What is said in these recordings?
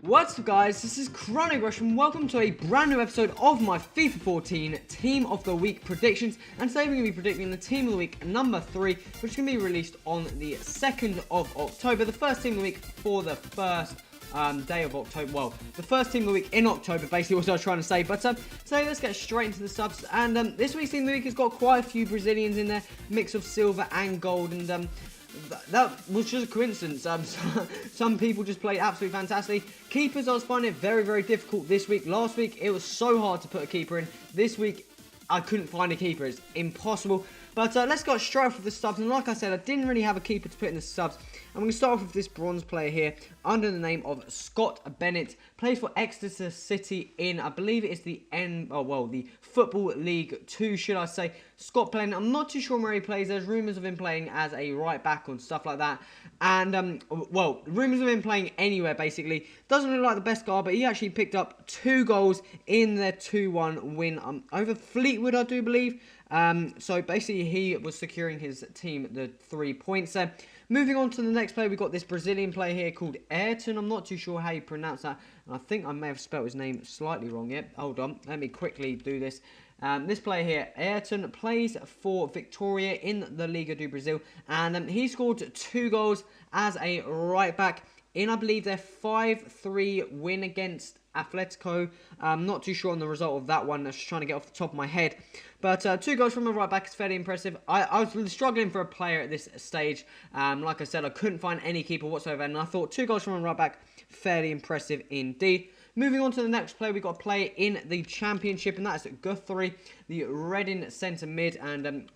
What's up guys, this is Chronic Rush and welcome to a brand new episode of my FIFA 14 Team of the Week predictions. And today we're going to be predicting the Team of the Week number 3, which is going to be released on the 2nd of October. The first Team of the Week for the first day of October. Well, the first Team of the Week in October, basically what I was trying to say. But today let's get straight into the subs. And this week's Team of the Week has got quite a few Brazilians in there, mix of silver and gold. And that was just a coincidence. Some people just played absolutely fantastic. Keepers, I was finding it very, very difficult this week. Last week, it was so hard to put a keeper in. This week, I couldn't find a keeper. It's impossible. But let's go straight off with the subs. And like I said, I didn't really have a keeper to put in the subs. I'm going to start off with this bronze player here under the name of Scott Bennett. Plays for Exeter City in, I believe it is the the Football League 2, should I say. Scott Bennett, I'm not too sure where he plays. There's rumours of him playing as a right back and stuff like that. And, rumours of him playing anywhere, basically. Doesn't look like the best guy, but he actually picked up 2 goals in their 2-1 win over Fleetwood, I do believe. So basically he was securing his team the 3 points there. Moving on to the next player, we've got this Brazilian player here called Ayrton. I'm not too sure how you pronounce that. And I think I may have spelled his name slightly wrong here. Hold on, let me quickly do this. This player here, Ayrton, plays for Victoria in the Liga do Brazil. And he scored 2 goals as a right back in, I believe, their 5-3 win against Atletico. I'm not too sure on the result of that one. I'm just trying to get off the top of my head. But 2 goals from a right back is fairly impressive. I was really struggling for a player at this stage. Like I said, I couldn't find any keeper whatsoever. And I thought 2 goals from a right back, fairly impressive indeed. Moving on to the next player, we've got a player in the Championship, and that is Guthrie, the Reading centre mid. And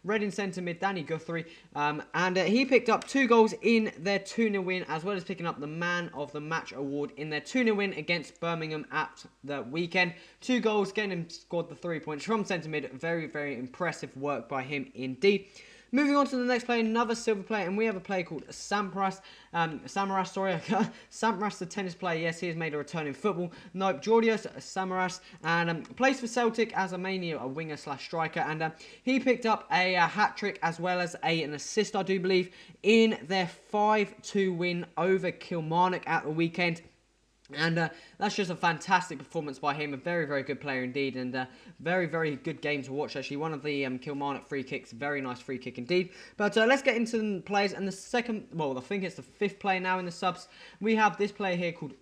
Reading centre mid, Danny Guthrie. He picked up 2 goals in their 2-0 win, as well as picking up the Man of the Match award in their 2-0 win against Birmingham at the weekend. 2 goals, getting him scored the 3 points from centre mid. Very, very impressive work by him indeed. Moving on to the next player, another silver player, and we have a player called Sampras. Sampras, the tennis player. Yes, he has made a return in football. Nope, Georgios Samaras, and plays for Celtic as a winger slash striker. And he picked up a hat-trick as well as an assist, I do believe, in their 5-2 win over Kilmarnock at the weekend. And that's just a fantastic performance by him. A very, very good player indeed. And very, very good game to watch, actually. One of the Kilmarnock free kicks. Very nice free kick indeed. But let's get into the players. And the second, I think it's the 5th player now in the subs. We have this player here called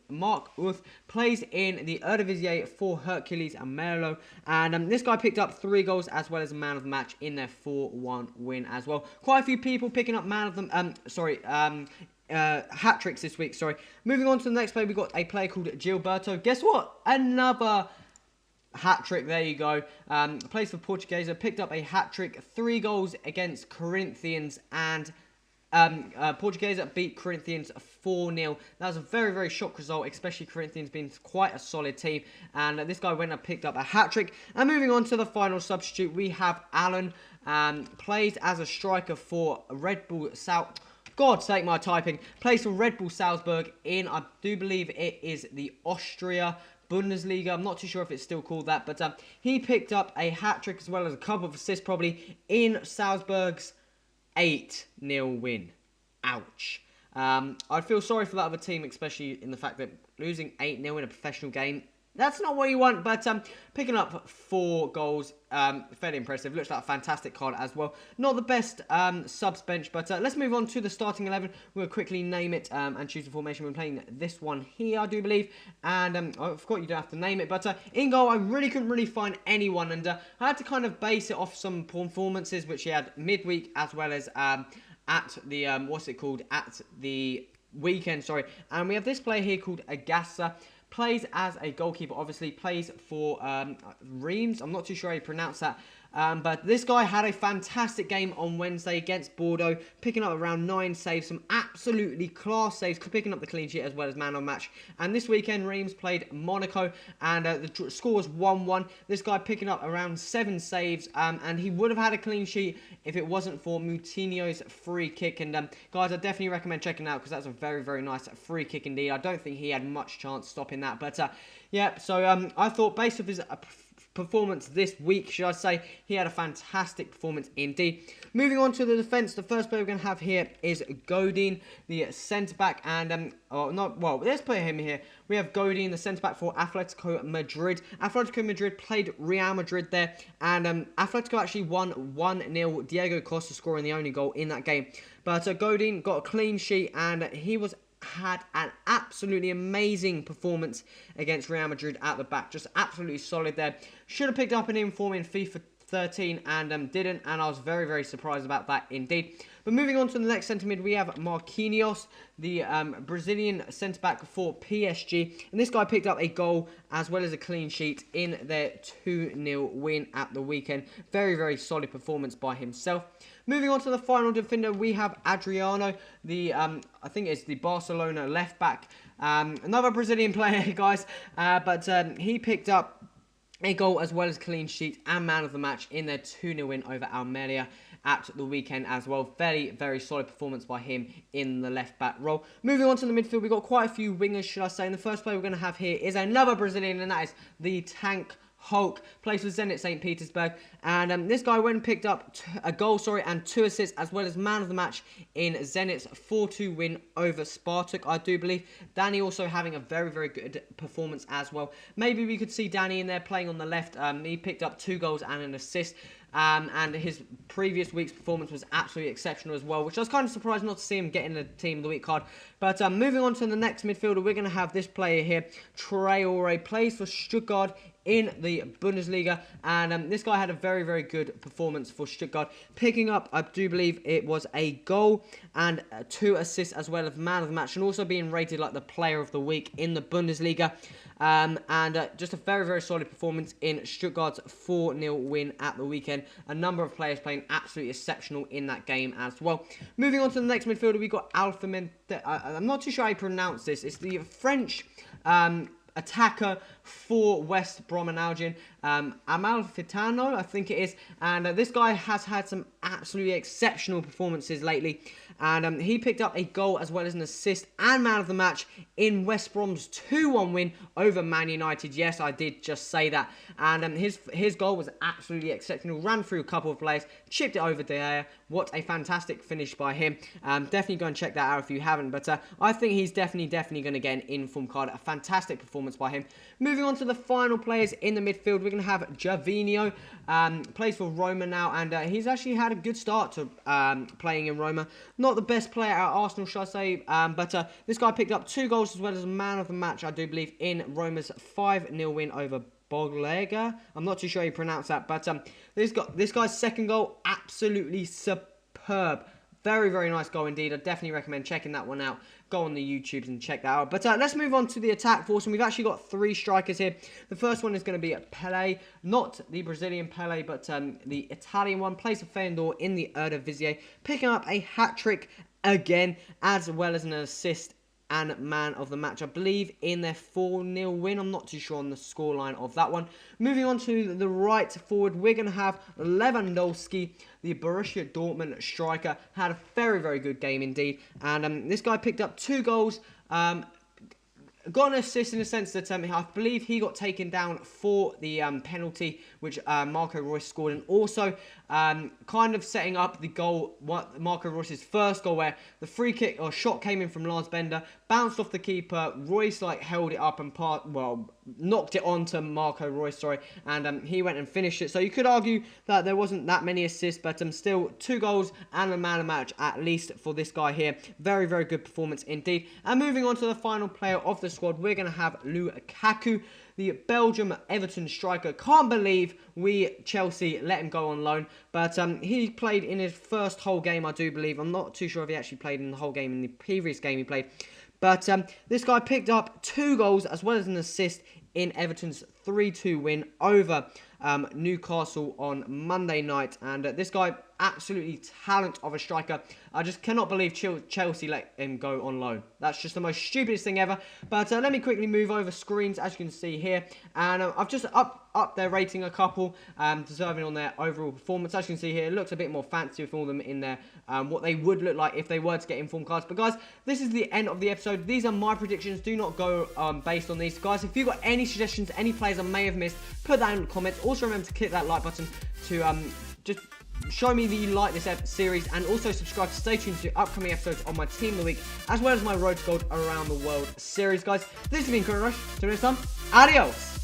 Mark Uth. Plays in the Eredivisie for Hercules and Merlo. And this guy picked up 3 goals as well as a man of the match in their 4-1 win as well. Quite a few people picking up man of the... hat-tricks this week, sorry. Moving on to the next player, we've got a player called Gilberto. Guess what? Another hat-trick, there you go. Plays for Portuguesa, picked up a hat-trick, 3 goals against Corinthians, and Portuguesa beat Corinthians 4-0. That was a very, very shock result, especially Corinthians being quite a solid team. And this guy went and picked up a hat-trick. And moving on to the final substitute, we have Alan. Plays as a striker for Red Bull South... God's sake, my typing. Plays for Red Bull Salzburg in, I do believe it is the Austria Bundesliga. I'm not too sure if it's still called that. But he picked up a hat-trick as well as a couple of assists probably in Salzburg's 8-0 win. Ouch. I'd feel sorry for that other team, especially in the fact that losing 8-0 in a professional game, that's not what you want, but picking up 4 goals, fairly impressive. Looks like a fantastic card as well. Not the best subs bench, but let's move on to the starting 11. We'll quickly name it and choose the formation. We're playing this one here, I do believe. And I forgot you don't have to name it, but in goal, I really couldn't find anyone. And I had to kind of base it off some performances, which he had midweek as well as at the, at the weekend, sorry. And we have this player here called Agassa. Plays as a goalkeeper, obviously. Plays for Reims. I'm not too sure how you pronounce that. But this guy had a fantastic game on Wednesday against Bordeaux, picking up around 9 saves, some absolutely class saves, picking up the clean sheet as well as man of match. And this weekend, Reims played Monaco, and the score was 1-1. This guy picking up around 7 saves, and he would have had a clean sheet if it wasn't for Moutinho's free kick. And guys, I definitely recommend checking out because that's a very, very nice free kick indeed. I don't think he had much chance stopping that, but yeah. So I thought based off his performance this week, should I say. He had a fantastic performance indeed. Moving on to the defence, the first player we're going to have here is Godin, the centre-back, and, let's put him here. We have Godin, the centre-back for Atletico Madrid. Atletico Madrid played Real Madrid there, and Atletico actually won 1-0, Diego Costa scoring the only goal in that game. But Godin got a clean sheet, and he had an absolutely amazing performance against Real Madrid at the back. Just absolutely solid there. Should have picked up an inform in FIFA 13 and didn't, and I was very, very surprised about that indeed. But moving on to the next centre mid, we have Marquinhos, the Brazilian centre-back for PSG. And this guy picked up a goal as well as a clean sheet in their 2-0 win at the weekend. Very, very solid performance by himself. Moving on to the final defender, we have Adriano, the I think it's the Barcelona left-back. Another Brazilian player, guys, but he picked up a goal as well as clean sheet and man of the match in their 2-0 win over Almeria at the weekend as well. Very, very solid performance by him in the left-back role. Moving on to the midfield, we've got quite a few wingers, should I say. And the first player we're going to have here is another Brazilian, and that is the Tank Hulk, plays for Zenit St. Petersburg, and this guy went and picked up a goal, and 2 assists, as well as man of the match in Zenit's 4-2 win over Spartak, I do believe. Danny also having a very, very good performance as well. Maybe we could see Danny in there playing on the left. He picked up 2 goals and an assist. And his previous week's performance was absolutely exceptional as well, which I was kind of surprised not to see him getting the Team of the Week card. But moving on to the next midfielder, we're going to have this player here, Traore, plays for Stuttgart in the Bundesliga, and this guy had a very, very good performance for Stuttgart, picking up, I do believe it was a goal and 2 assists as well as man of the match, and also being rated like the player of the week in the Bundesliga, and just a very, very solid performance in Stuttgart's 4-0 win at the weekend. A number of players playing absolutely exceptional in that game as well. Moving on to the next midfielder, we got Alpha. I'm not too sure how you pronounce this. It's the French attacker for West Brom and Albion, Amalfitano, I think it is, and this guy has had some absolutely exceptional performances lately, and he picked up a goal as well as an assist and man of the match in West Brom's 2-1 win over Man United. Yes, I did just say that, and his goal was absolutely exceptional, ran through a couple of players, chipped it over De Gea. What a fantastic finish by him. Definitely go and check that out if you haven't, but I think he's definitely going to get an inform card. A fantastic performance by him. Moving on to the final players in the midfield, we're going to have Gervinho, plays for Roma now, and he's actually had a good start to playing in Roma. Not the best player at Arsenal, shall I say, but this guy picked up 2 goals as well as a man of the match, I do believe, in Roma's 5-0 win over Boglega. I'm not too sure how you pronounce that, but this guy's second goal, absolutely superb. Very, very nice goal indeed. I definitely recommend checking that one out. Go on the YouTubes and check that out. But let's move on to the attack force. And we've actually got 3 strikers here. The first one is going to be Pele. Not the Brazilian Pele, but the Italian one. Plays for Feyenoord in the Eredivisie. Picking up a hat-trick again, as well as an assist and man of the match, I believe, in their 4-0 win. I'm not too sure on the scoreline of that one. Moving on to the right forward, we're going to have Lewandowski, the Borussia Dortmund striker. Had a very, very good game indeed. And this guy picked up 2 goals. Got an assist in the sense that I believe he got taken down for the penalty, which Marco Reus scored, and also kind of setting up the goal, Marco Reus's first goal, where the free kick or shot came in from Lars Bender, bounced off the keeper. Reus held it up and knocked it onto Marco Reus, and he went and finished it. So you could argue that there wasn't that many assists, but still 2 goals and a man of the match at least for this guy here. Very, very good performance indeed. And moving on to the final player of the squad, we're going to have Lukaku, the Belgium Everton striker. Can't believe Chelsea let him go on loan, but he played in his first whole game, I do believe. I'm not too sure if he actually played in the whole game in the previous game he played. But this guy picked up 2 goals as well as an assist in Everton's 3-2 win over Newcastle on Monday night. And this guy, absolutely talent of a striker. I just cannot believe Chelsea let him go on loan. That's just the most stupidest thing ever. But let me quickly move over screens, as you can see here. And I've up their rating a couple, deserving on their overall performance. As you can see here, it looks a bit more fancy with all of them in there, what they would look like if they were to get informed cards. But guys, this is the end of the episode. These are my predictions. Do not go based on these. Guys, if you've got any suggestions, any players I may have missed, put that in the comments. Also remember to click that like button to just show me that you like this series, and also subscribe to stay tuned to upcoming episodes on my Team of the Week, as well as my Road to Gold Around the World series. Guys, this has been Current Rush. Till next time, adios!